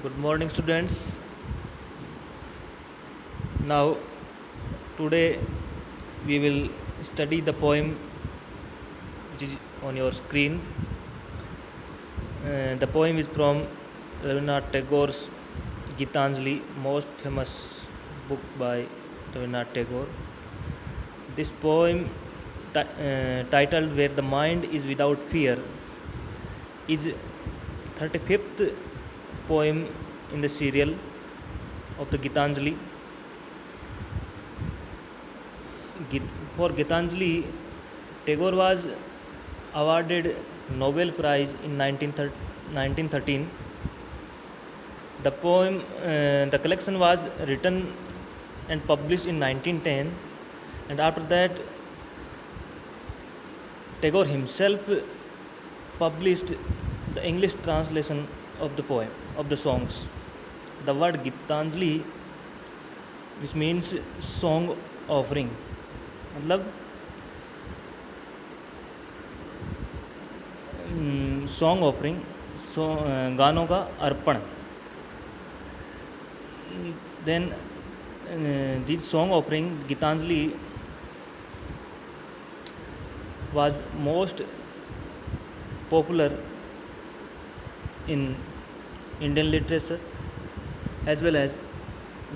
Good morning, students. Now, today we will study the poem which is on your screen. The poem is from Rabindranath Tagore's Gitanjali, most famous book by Rabindranath Tagore. This poem, titled "Where the Mind is Without Fear," is 35th poem in the serial of the Gitanjali. For Gitanjali, Tagore was awarded Nobel Prize in 1913. The collection was written and published in 1910, and after that, Tagore himself published the English translation of the poem, of the songs. The word Gitanjali, which means song offering, मतलब song offering, गानों का अर्पण. Then this song offering Gitanjali was most popular in Indian literature as well as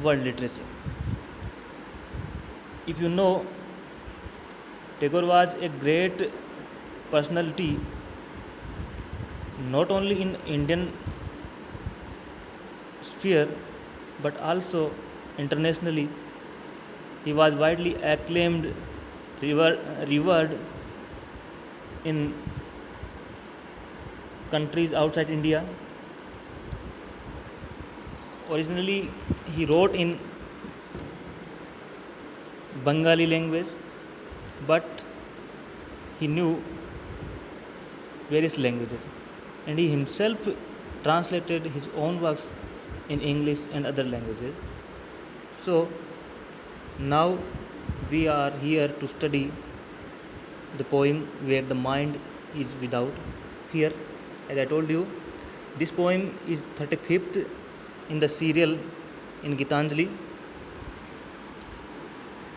world literature. If you know, Tagore was a great personality not only in Indian sphere but also internationally. He was widely acclaimed, revered in countries outside India. Originally, he wrote in Bengali language, but he knew various languages, and he himself translated his own works in English and other languages. So now we are here to study the poem Where the Mind is Without Fear. As I told you, this poem is 35th in the serial in Gitanjali.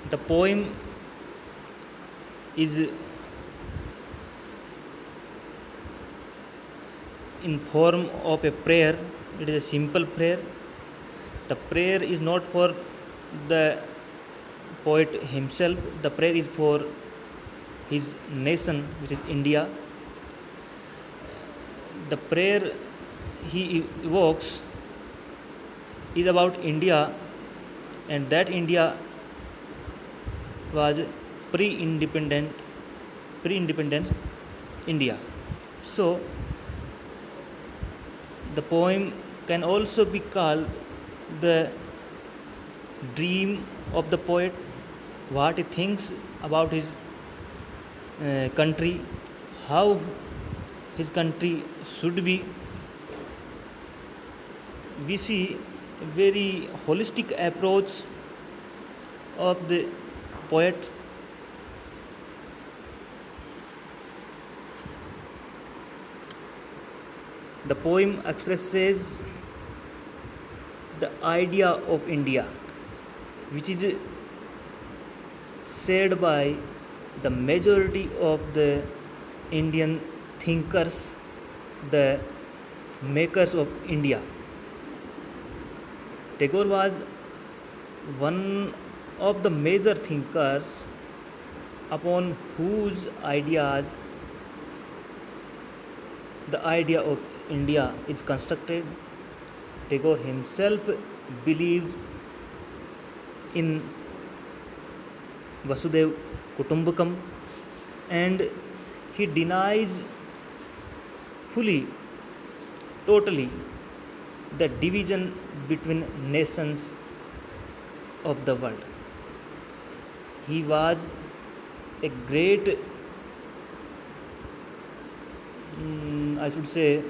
The poem is in form of a prayer. It is a simple prayer. The prayer is not for the poet himself. The prayer is for his nation, which is India. The prayer he evokes is about India, and that India was pre-independence India. So the poem can also be called the dream of the poet, what he thinks about his country, how his country should be. We see a very holistic approach of the poet. The poem expresses the idea of India, which is shared by the majority of the Indian thinkers, the makers of India. Tagore was one of the major thinkers upon whose ideas the idea of India is constructed. Tagore himself believes in Vasudhaiva Kutumbakam, and he denies fully, totally, the division between nations of the world. He was a great, I should say,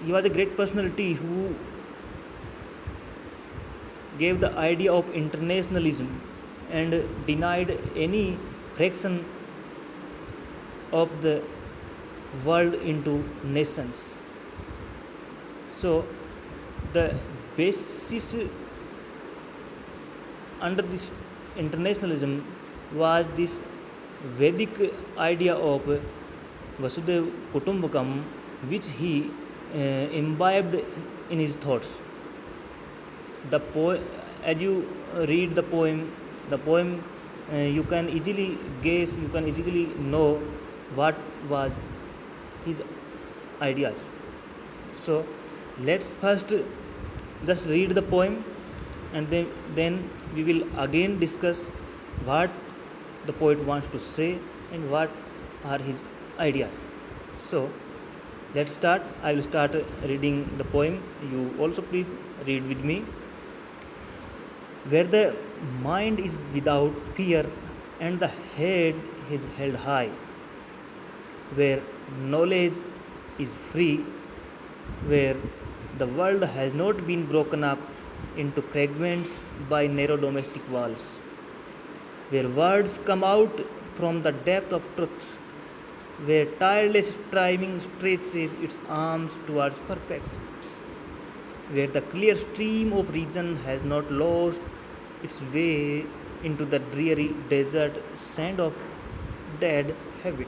he was a great personality who gave the idea of internationalism and denied any fraction of the world into nations. So the basis under this internationalism was this Vedic idea of Vasudev Kutumbakam, which he imbibed in his thoughts. As you read the poem, you can easily guess, you can easily know what was his ideas. So let's first just read the poem, and then we will again discuss what the poet wants to say and what are his ideas. So let's start. I will start reading the poem. You also please read with me. Where the mind is without fear and the head is held high, where knowledge is free, where the world has not been broken up into fragments by narrow domestic walls, where words come out from the depth of truth, where tireless striving stretches its arms towards perfection, where the clear stream of reason has not lost its way into the dreary desert sand of dead habit,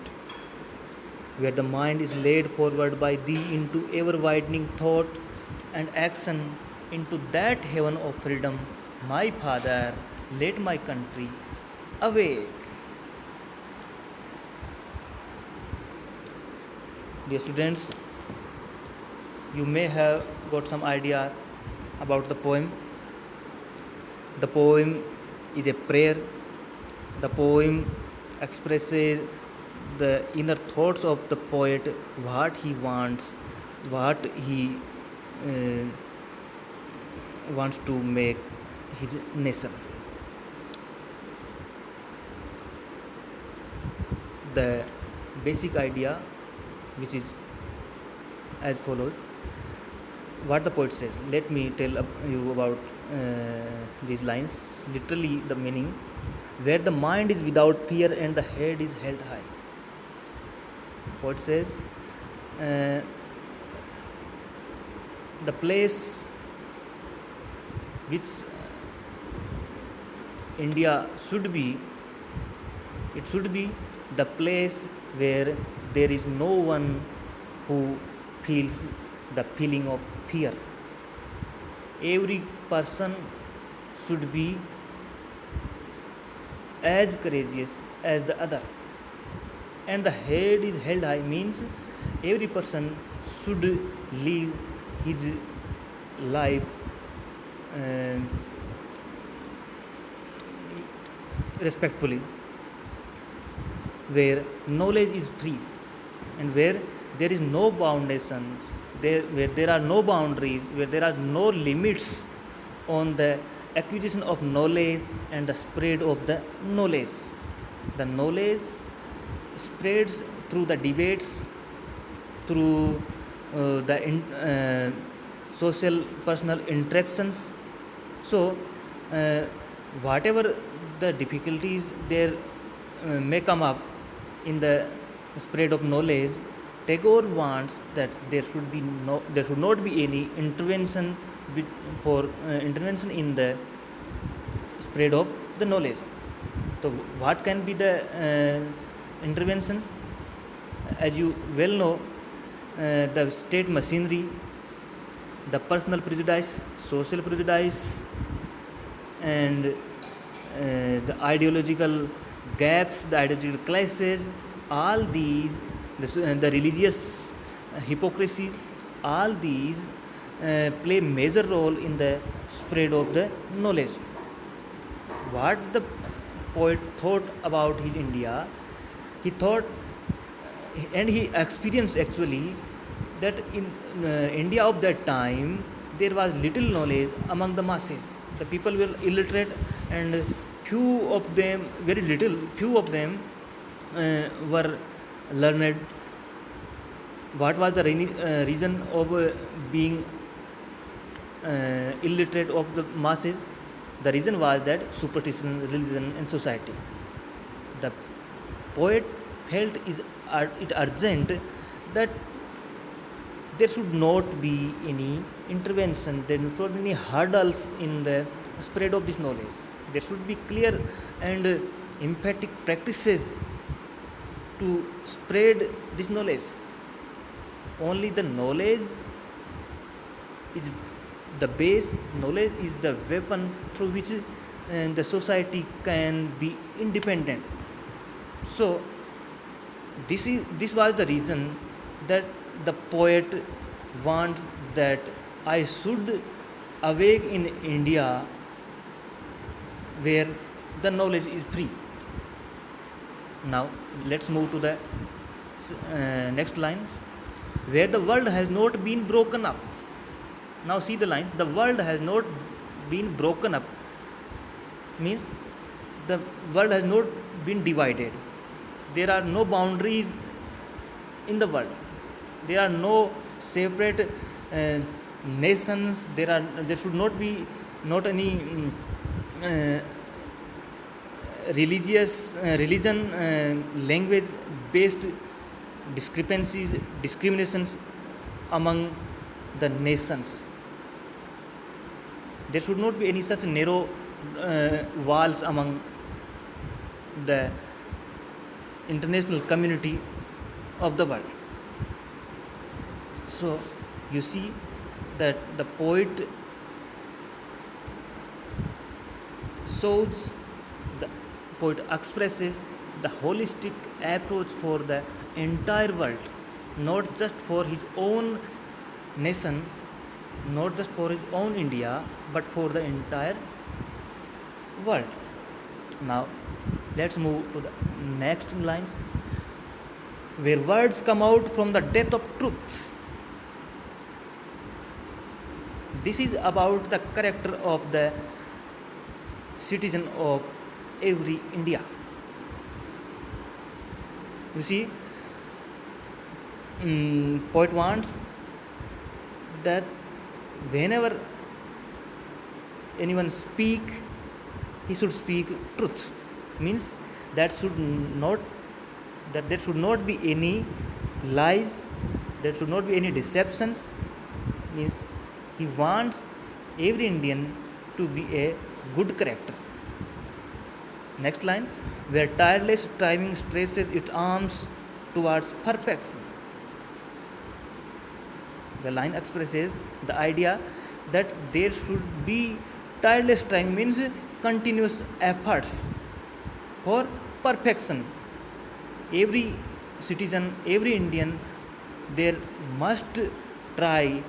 where the mind is led forward by thee into ever widening thought and action into that heaven of freedom. My Father, let my country awake. Dear students, you may have got some idea about the poem. The poem is a prayer. The poem expresses the inner thoughts of the poet, what he wants, what he uh, wants to make his nation. The basic idea, which is as follows, what the poet says. Let me tell you about these lines. Literally, the meaning: where the mind is without fear and the head is held high. Poet says, uh, the place which India should be, it should be the place where there is no one who feels the feeling of fear. Every person should be as courageous as the other. And the head is held high means every person should live his life uh, respectfully, where knowledge is free and where there is no foundations, where there are no boundaries, where there are no limits on the acquisition of knowledge and the spread of the knowledge. The knowledge spreads through the debates, through the social personal interactions. So whatever the difficulties there may come up in the spread of knowledge, Tagore wants that there should not be any intervention for intervention in the spread of the knowledge. So what can be the interventions? As you well know, the state machinery, the personal prejudice, social prejudice, and the ideological gaps, the ideological clashes, all these, the religious hypocrisy, all these play major role in the spread of the knowledge. What the poet thought about his India, he thought and he experienced actually that in India of that time there was little knowledge among the masses. The people were illiterate, and few of them, very little, few of them were learned. What was the reason of being illiterate of the masses? The reason was that superstition, religion, and society. The poet felt it urgent that there should not be any intervention, there should not be any hurdles in the spread of this knowledge. There should be clear and emphatic practices to spread this knowledge. Only the knowledge is the base, knowledge is the weapon through which the society can be independent. So this was the reason that the poet wants that I should awake in India where the knowledge is free. Now let's move to the next lines. Where the world has not been broken up. Now see the lines. The world has not been broken up means the world has not been divided. There are no boundaries in the world. There are no separate nations. There should not be not any religion language based discriminations among the nations. There should not be any such narrow walls among the international community of the world. So you see that the poet expresses the holistic approach for the entire world, not just for his own nation, not just for his own India, but for the entire world. Now let's move to the next lines. Where words come out from the depth of truth. This is about the character of the citizen of every India. You see, poet wants that whenever anyone speak, he should speak truth. Means that there should not be any lies, there should not be any deceptions. Means he wants every Indian to be a good character. Next line. Where tireless striving stretches its arms towards perfection. The line expresses the idea that there should be tireless striving, means continuous efforts for perfection. Every citizen, every Indian, there must try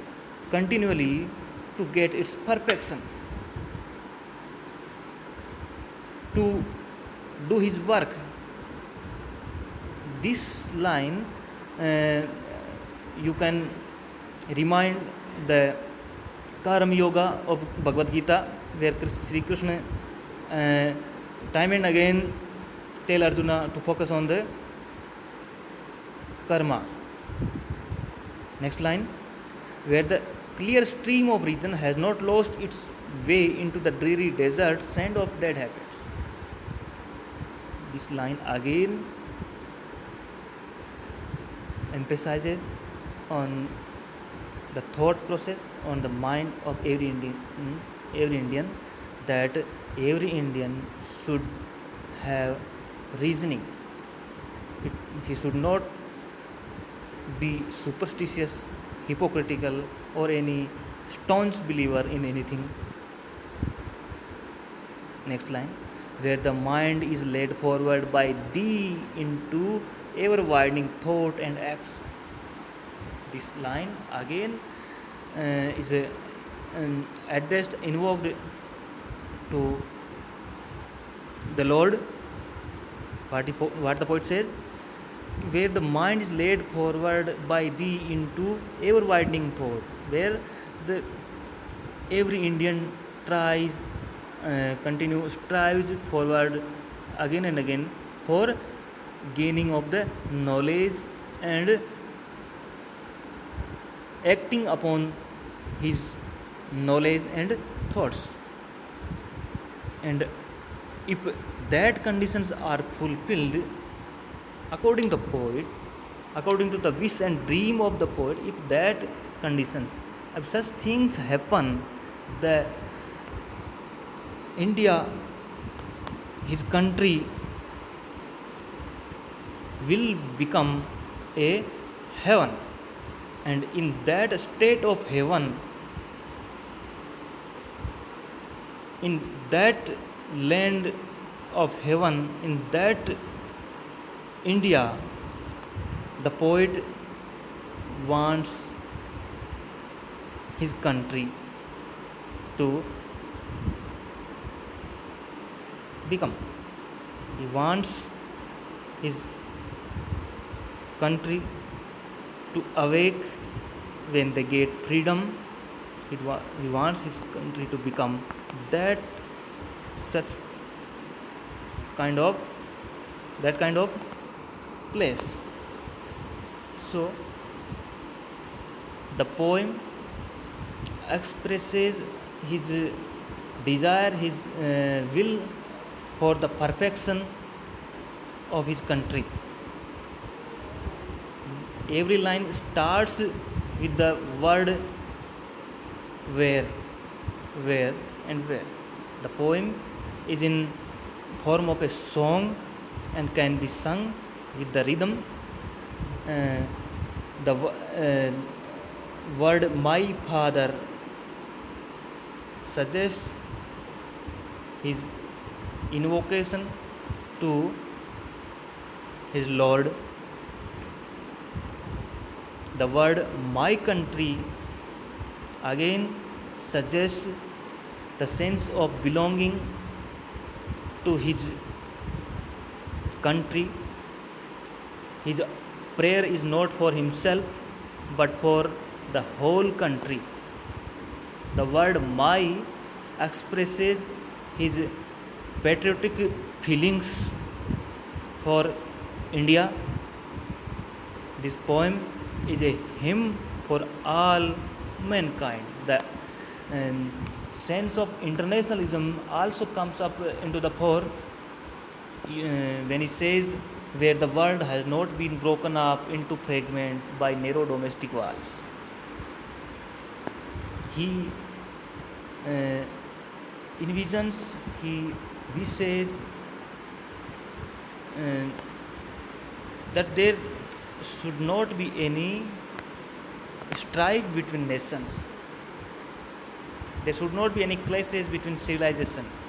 continually to get its perfection, to do his work. This line you can remind the Karma Yoga of Bhagavad Gita, where Sri Krishna time and again tell Arjuna to focus on the karmas. Next line. Where the clear stream of reason has not lost its way into the dreary desert sand of dead habits. This line again emphasizes on the thought process, on the mind of every Indian, that every Indian should have reasoning. He should not be superstitious, hypocritical, or any staunch believer in anything. Next line. Where the mind is led forward by thee into ever widening thought and action. This line again is addressed, invoked to the Lord. What the poet says, where the mind is led forward by thee into ever widening thought, where every Indian strives forward again and again for gaining of the knowledge and acting upon his knowledge and thoughts. And if that conditions are fulfilled, according to the poet, according to the wish and dream of the poet, if that conditions, if such things happen, the India, his country, will become a heaven, and in that state of heaven, in that land of heaven, in that India, the poet wants his country to become. He wants his country to awake when they get freedom. He wants his country to become that such kind of place. So the poem expresses his desire, his will for the perfection of his country. Every line starts with the word where and where. The poem is in form of a song and can be sung with the rhythm. The word my father suggests his invocation to his Lord. The word my country again suggests the sense of belonging to his country. His prayer is not for himself but for the whole country. The word my expresses his patriotic feelings for India. This poem is a hymn for all mankind. The sense of internationalism also comes up into the fore when he says, where the world has not been broken up into fragments by narrow domestic walls. He envisions, he wishes that there should not be any strife between nations. There should not be any clashes between civilizations.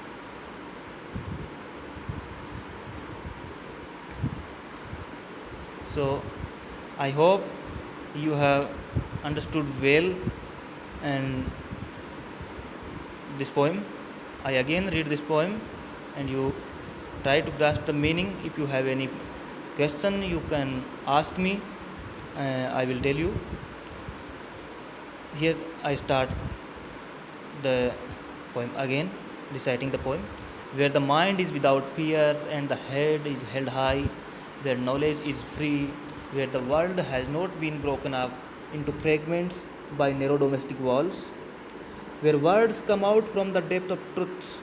So I hope you have understood well and this poem. I again read this poem and you try to grasp the meaning. If you have any question, you can ask me. I will tell you. Here I start the poem again, reciting the poem. Where the mind is without fear and the head is held high, where knowledge is free, where the world has not been broken up into fragments by narrow domestic walls, where words come out from the depth of truth,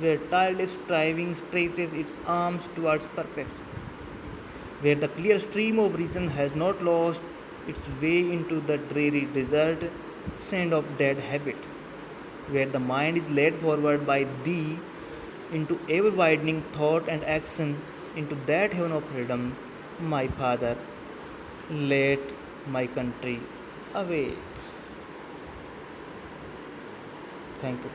where tireless striving stretches its arms towards perfection, where the clear stream of reason has not lost its way into the dreary desert sand of dead habit, where the mind is led forward by thee into ever widening thought and action into that heaven of freedom, my Father, let my country awake. Thank you.